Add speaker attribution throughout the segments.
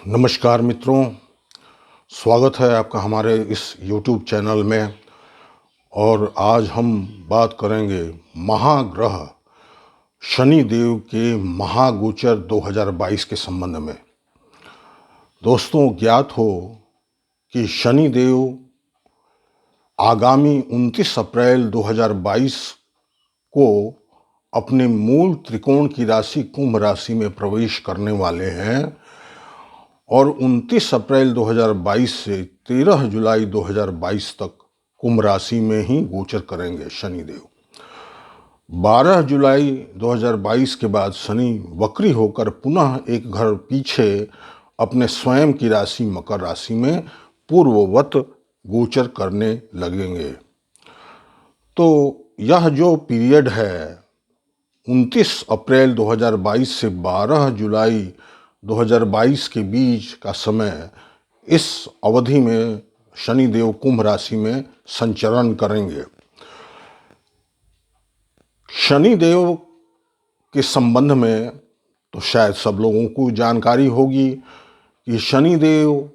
Speaker 1: नमस्कार मित्रों, स्वागत है आपका हमारे इस YouTube चैनल में। और आज हम बात करेंगे महाग्रह शनि देव के महागोचर 2022 के संबंध में। दोस्तों, ज्ञात हो कि शनि देव आगामी 29 अप्रैल 2022 को अपने मूल त्रिकोण की राशि कुंभ राशि में प्रवेश करने वाले हैं और 29 अप्रैल 2022 से 13 जुलाई 2022 तक कुंभ राशि में ही गोचर करेंगे शनि देव। 12 जुलाई 2022 के बाद शनि वक्री होकर पुनः एक घर पीछे अपने स्वयं की राशि मकर राशि में पूर्ववत गोचर करने लगेंगे। तो यह जो पीरियड है 29 अप्रैल 2022 से 12 जुलाई 2022 के बीच का समय, इस अवधि में शनि देव कुंभ राशि में संचरण करेंगे। शनि देव के संबंध में तो शायद सब लोगों को जानकारी होगी कि शनि देव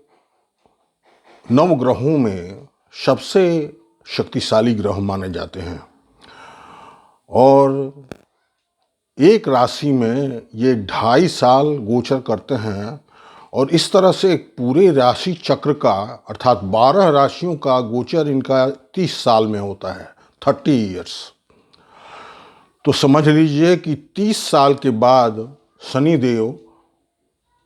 Speaker 1: नवग्रहों में सबसे शक्तिशाली ग्रह माने जाते हैं और एक राशि में ये 2.5 साल गोचर करते हैं और इस तरह से एक पूरे राशि चक्र का अर्थात 12 राशियों का गोचर इनका 30 साल में होता है, 30 ईयर्स। तो समझ लीजिए कि 30 साल के बाद शनि देव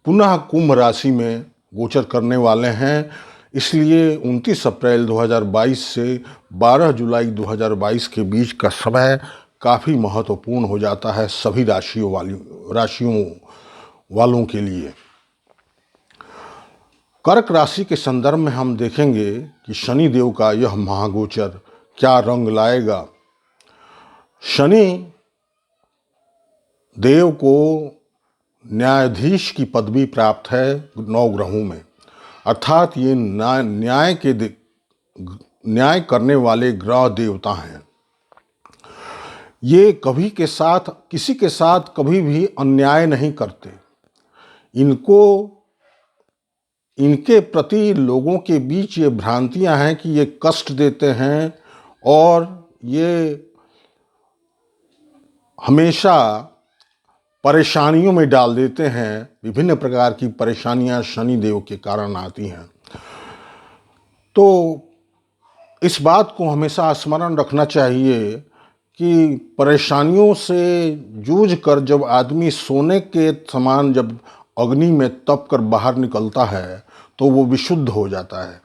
Speaker 1: पुनः कुंभ राशि में गोचर करने वाले हैं। इसलिए 29 अप्रैल 2022 से 12 जुलाई 2022 के बीच का समय काफ़ी महत्वपूर्ण हो जाता है सभी राशियों वालों के लिए। कर्क राशि के संदर्भ में हम देखेंगे कि शनि देव का यह महागोचर क्या रंग लाएगा। शनि देव को न्यायाधीश की पदवी प्राप्त है 9 ग्रहों में, अर्थात ये न्याय करने वाले ग्रह देवता हैं। ये किसी के साथ कभी भी अन्याय नहीं करते। इनके प्रति लोगों के बीच ये भ्रांतियां हैं कि ये कष्ट देते हैं और ये हमेशा परेशानियों में डाल देते हैं। विभिन्न प्रकार की परेशानियां शनि देव के कारण आती हैं। तो इस बात को हमेशा स्मरण रखना चाहिए कि परेशानियों से जूझ कर जब आदमी सोने के समान जब अग्नि में तप कर बाहर निकलता है तो वो विशुद्ध हो जाता है।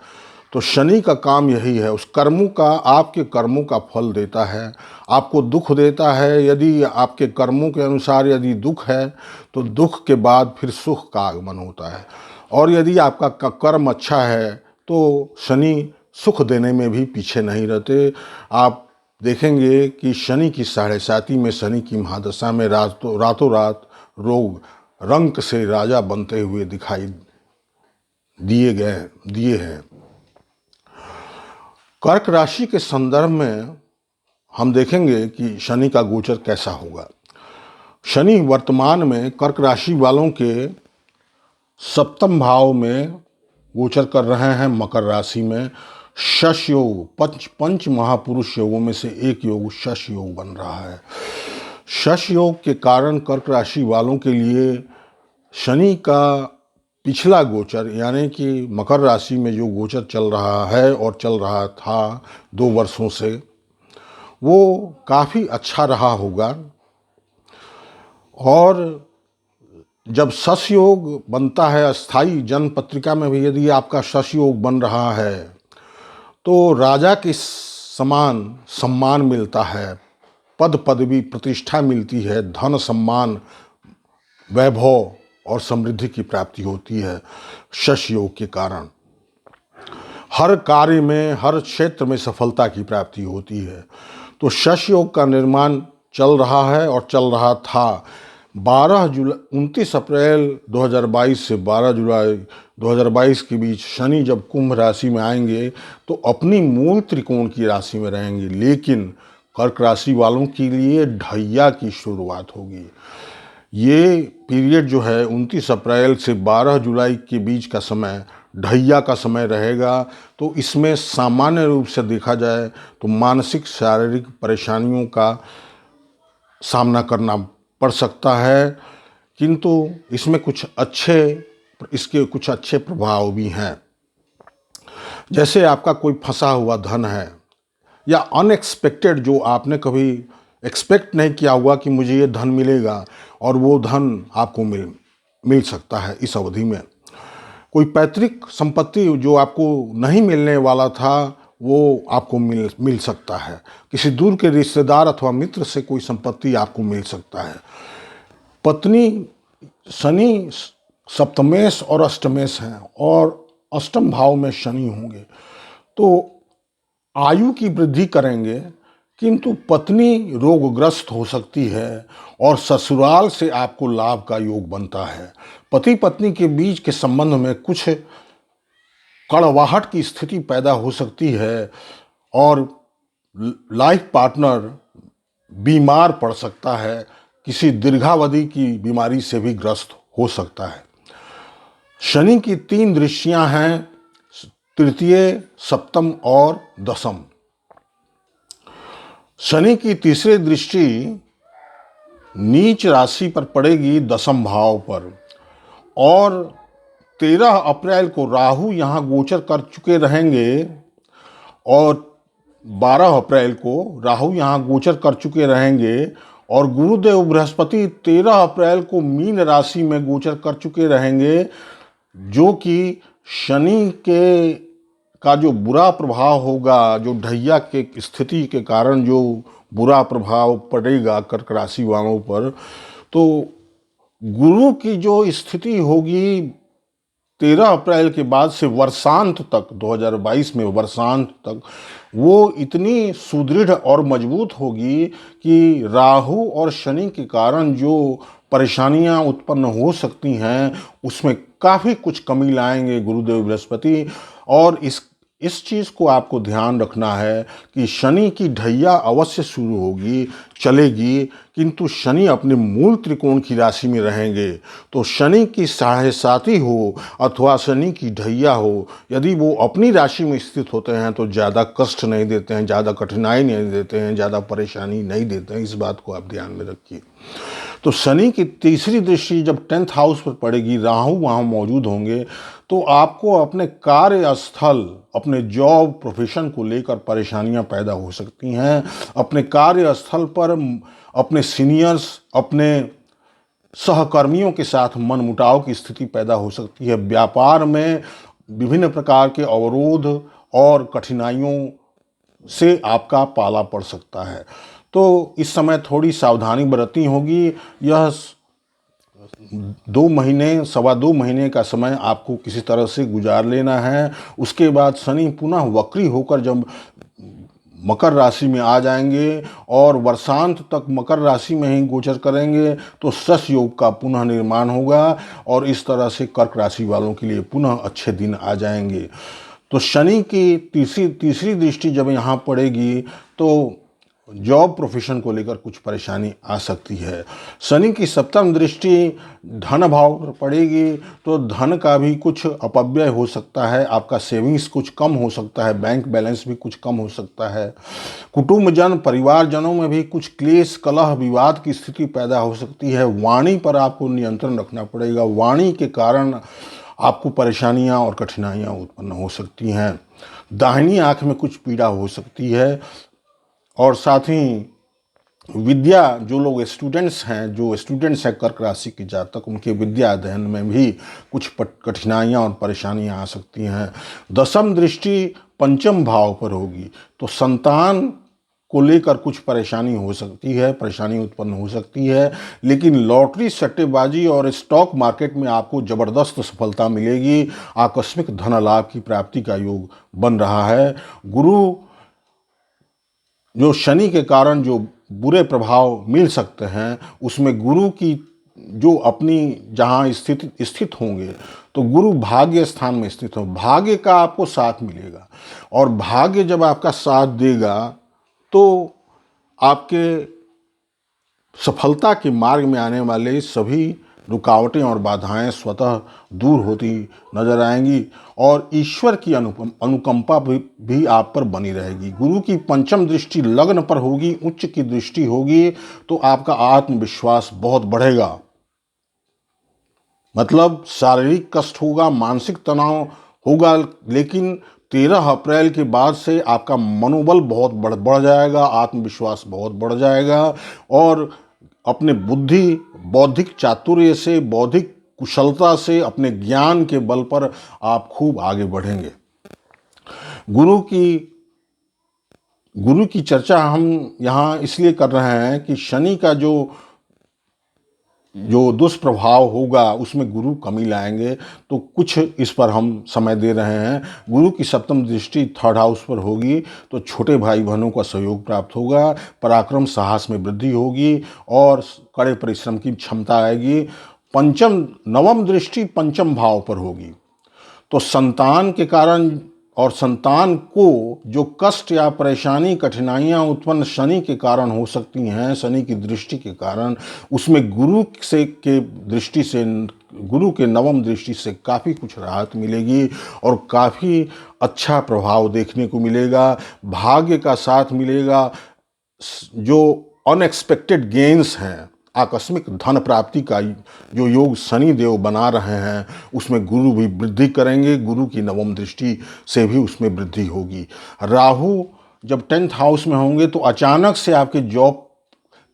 Speaker 1: तो शनि का काम यही है, उस आपके कर्मों का फल देता है, आपको दुख देता है। यदि आपके कर्मों के अनुसार यदि दुख है तो दुख के बाद फिर सुख का आगमन होता है, और यदि आपका कर्म अच्छा है तो शनि सुख देने में भी पीछे नहीं रहते। आप देखेंगे कि शनि की 7.5 में शनि की महादशा में रातों रात रोग रंक से राजा बनते हुए दिखाई दिए हैं। कर्क राशि के संदर्भ में हम देखेंगे कि शनि का गोचर कैसा होगा। शनि वर्तमान में कर्क राशि वालों के 7वें भाव में गोचर कर रहे हैं, मकर राशि में। शश योग, पंच महापुरुष योगों में से एक योग शश योग बन रहा है। शश योग के कारण कर्क राशि वालों के लिए शनि का पिछला गोचर, यानी कि मकर राशि में जो गोचर चल रहा है और चल रहा था 2 वर्षों से, वो काफ़ी अच्छा रहा होगा। और जब शश योग बनता है, अस्थाई जन्म पत्रिका में भी यदि आपका शश योग बन रहा है तो राजा के समान सम्मान मिलता है, पद पदवी प्रतिष्ठा मिलती है, धन सम्मान वैभव और समृद्धि की प्राप्ति होती है। शश योग के कारण हर कार्य में, हर क्षेत्र में सफलता की प्राप्ति होती है। तो शश योग का निर्माण चल रहा है और चल रहा था। 29 अप्रैल 2022 से 12 जुलाई 2022 के बीच शनि जब कुंभ राशि में आएंगे तो अपनी मूल त्रिकोण की राशि में रहेंगे, लेकिन कर्क राशि वालों के लिए ढैया की शुरुआत होगी। ये पीरियड जो है 29 अप्रैल से 12 जुलाई के बीच का समय ढैया का समय रहेगा। तो इसमें सामान्य रूप से देखा जाए तो मानसिक शारीरिक परेशानियों का सामना करना पड़ सकता है, किंतु इसमें इसके कुछ अच्छे प्रभाव भी हैं। जैसे आपका कोई फंसा हुआ धन है या अनएक्सपेक्टेड, जो आपने कभी एक्सपेक्ट नहीं किया हुआ कि मुझे ये धन मिलेगा, और वो धन आपको मिल सकता है इस अवधि में। कोई पैतृक संपत्ति जो आपको नहीं मिलने वाला था वो आपको मिल सकता है। किसी दूर के रिश्तेदार अथवा मित्र से कोई संपत्ति आपको मिल सकता है। पत्नी शनि सप्तमेश और अष्टमेश हैं और अष्टम भाव में शनि होंगे तो आयु की वृद्धि करेंगे, किंतु पत्नी रोगग्रस्त हो सकती है और ससुराल से आपको लाभ का योग बनता है। पति पत्नी के बीच के संबंध में कुछ कड़वाहट की स्थिति पैदा हो सकती है और लाइफ पार्टनर बीमार पड़ सकता है, किसी दीर्घावधि की बीमारी से भी ग्रस्त हो सकता है। शनि की 3 दृष्टियां हैं, तृतीय, सप्तम और दशम। शनि की तीसरी दृष्टि नीच राशि पर पड़ेगी, दशम भाव पर, और 13 अप्रैल को राहु यहाँ गोचर कर चुके रहेंगे और 12 अप्रैल को राहु यहाँ गोचर कर चुके रहेंगे और गुरुदेव बृहस्पति 13 अप्रैल को मीन राशि में गोचर कर चुके रहेंगे, जो कि शनि का जो बुरा प्रभाव होगा, जो ढैया के स्थिति के कारण जो बुरा प्रभाव पड़ेगा कर्क राशि वालों पर, तो गुरु की जो स्थिति होगी 13 अप्रैल के बाद से वर्षांत तक, 2022 में वर्षांत तक, वो इतनी सुदृढ़ और मजबूत होगी कि राहु और शनि के कारण जो परेशानियां उत्पन्न हो सकती हैं उसमें काफ़ी कुछ कमी लाएंगे गुरुदेव बृहस्पति। और इस चीज़ को आपको ध्यान रखना है कि शनि की ढैया अवश्य शुरू होगी, चलेगी, किंतु शनि अपने मूल त्रिकोण की राशि में रहेंगे। तो शनि की साढ़े हो अथवा शनि की ढैया हो, यदि वो अपनी राशि में स्थित होते हैं तो ज़्यादा कष्ट नहीं देते हैं, ज़्यादा कठिनाई नहीं देते हैं, ज़्यादा परेशानी नहीं देते हैं। इस बात को आप ध्यान में रखिए। तो शनि की तीसरी दृष्टि जब 10th हाउस पर पड़ेगी, राहु वहाँ मौजूद होंगे, तो आपको अपने कार्यस्थल, अपने जॉब प्रोफेशन को लेकर परेशानियां पैदा हो सकती हैं। अपने कार्यस्थल पर अपने सीनियर्स, अपने सहकर्मियों के साथ मनमुटाव की स्थिति पैदा हो सकती है। व्यापार में विभिन्न प्रकार के अवरोध और कठिनाइयों से आपका पाला पड़ सकता है। तो इस समय थोड़ी सावधानी बरतनी होगी। यह 2 महीने, सवा 2 महीने का समय आपको किसी तरह से गुजार लेना है। उसके बाद शनि पुनः वक्री होकर जब मकर राशि में आ जाएंगे और वर्षांत तक मकर राशि में ही गोचर करेंगे, तो शश योग का पुनः निर्माण होगा और इस तरह से कर्क राशि वालों के लिए पुनः अच्छे दिन आ जाएंगे। तो शनि की तीसरी दृष्टि जब यहाँ पड़ेगी तो जॉब प्रोफेशन को लेकर कुछ परेशानी आ सकती है। शनि की सप्तम दृष्टि धन भाव पर पड़ेगी तो धन का भी कुछ अपव्यय हो सकता है, आपका सेविंग्स कुछ कम हो सकता है, बैंक बैलेंस भी कुछ कम हो सकता है। कुटुंबजन, परिवारजनों में भी कुछ क्लेश, कलह, विवाद की स्थिति पैदा हो सकती है। वाणी पर आपको नियंत्रण रखना पड़ेगा। वाणी के कारण आपको परेशानियां और कठिनाइयां उत्पन्न हो सकती हैं। दाहिनी आंख में कुछ पीड़ा हो सकती है और साथ ही विद्या, जो लोग स्टूडेंट्स हैं कर्क राशि के जातक, उनके विद्या अध्ययन में भी कुछ कठिनाइयां और परेशानियां आ सकती हैं। दशम दृष्टि पंचम भाव पर होगी तो संतान को लेकर कुछ परेशानी हो सकती है, परेशानी उत्पन्न हो सकती है। लेकिन लॉटरी, सट्टेबाजी और स्टॉक मार्केट में आपको ज़बरदस्त सफलता मिलेगी। आकस्मिक धन लाभ की प्राप्ति का योग बन रहा है। गुरु, जो शनि के कारण जो बुरे प्रभाव मिल सकते हैं, उसमें गुरु की जो अपनी जहाँ स्थित होंगे, तो गुरु भाग्य स्थान में स्थित हो, भाग्य का आपको साथ मिलेगा और भाग्य जब आपका साथ देगा तो आपके सफलता के मार्ग में आने वाले सभी रुकावटें और बाधाएं स्वतः दूर होती नजर आएंगी और ईश्वर की अनुकंपा भी आप पर बनी रहेगी। गुरु की पंचम दृष्टि लग्न पर होगी, उच्च की दृष्टि होगी, तो आपका आत्मविश्वास बहुत बढ़ेगा। मतलब शारीरिक कष्ट होगा, मानसिक तनाव होगा, लेकिन 13 अप्रैल के बाद से आपका मनोबल बहुत बढ़ जाएगा, आत्मविश्वास बहुत बढ़ जाएगा और अपने बौद्धिक चातुर्य से, बौद्धिक कुशलता से, अपने ज्ञान के बल पर आप खूब आगे बढ़ेंगे। गुरु की चर्चा हम यहाँ इसलिए कर रहे हैं कि शनि का जो दुष्प्रभाव होगा उसमें गुरु कमी लाएंगे, तो कुछ इस पर हम समय दे रहे हैं। गुरु की सप्तम दृष्टि 3rd हाउस पर होगी तो छोटे भाई बहनों का सहयोग प्राप्त होगा, पराक्रम साहस में वृद्धि होगी और कड़े परिश्रम की क्षमता आएगी। नवम दृष्टि पंचम भाव पर होगी तो संतान के कारण और संतान को जो कष्ट या परेशानी, कठिनाइयां उत्पन्न शनि के कारण हो सकती हैं, शनि की दृष्टि के कारण, उसमें गुरु के नवम दृष्टि से काफ़ी कुछ राहत मिलेगी और काफ़ी अच्छा प्रभाव देखने को मिलेगा। भाग्य का साथ मिलेगा। जो अनएक्सपेक्टेड गेन्स हैं, आकस्मिक धन प्राप्ति का जो योग शनि देव बना रहे हैं, उसमें गुरु भी वृद्धि करेंगे। गुरु की नवम दृष्टि से भी उसमें वृद्धि होगी। राहु जब 10th हाउस में होंगे तो अचानक से आपके जॉब,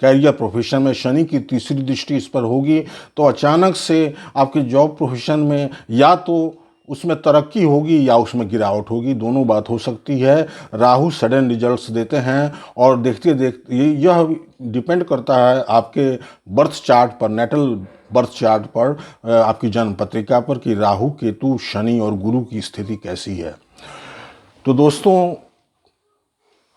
Speaker 1: कैरियर, प्रोफेशन में, शनि की तीसरी दृष्टि इस पर होगी तो अचानक से आपके जॉब प्रोफेशन में या तो उसमें तरक्की होगी या उसमें गिरावट होगी, दोनों बात हो सकती है। राहु सडन रिजल्ट्स देते हैं और देखते यह डिपेंड करता है आपके बर्थ चार्ट पर, नेटल बर्थ चार्ट पर, आपकी जन्म पत्रिका पर कि राहु, केतु, शनि और गुरु की स्थिति कैसी है। तो दोस्तों,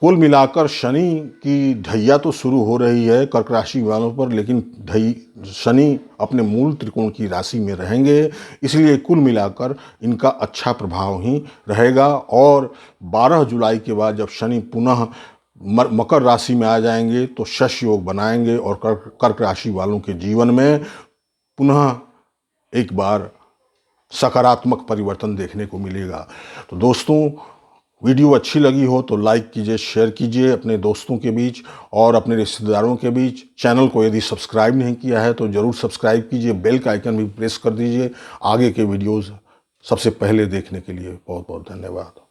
Speaker 1: कुल मिलाकर शनि की ढैया तो शुरू हो रही है कर्क राशि वालों पर, लेकिन शनि अपने मूल त्रिकोण की राशि में रहेंगे, इसलिए कुल मिलाकर इनका अच्छा प्रभाव ही रहेगा। और 12 जुलाई के बाद जब शनि पुनः मकर राशि में आ जाएंगे तो शश योग बनाएंगे और कर्क राशि वालों के जीवन में पुनः एक बार सकारात्मक परिवर्तन देखने को मिलेगा। तो दोस्तों, वीडियो अच्छी लगी हो तो लाइक कीजिए, शेयर कीजिए अपने दोस्तों के बीच और अपने रिश्तेदारों के बीच। चैनल को यदि सब्सक्राइब नहीं किया है तो ज़रूर सब्सक्राइब कीजिए, बेल का आइकन भी प्रेस कर दीजिए आगे के वीडियोज़ सबसे पहले देखने के लिए। बहुत बहुत धन्यवाद।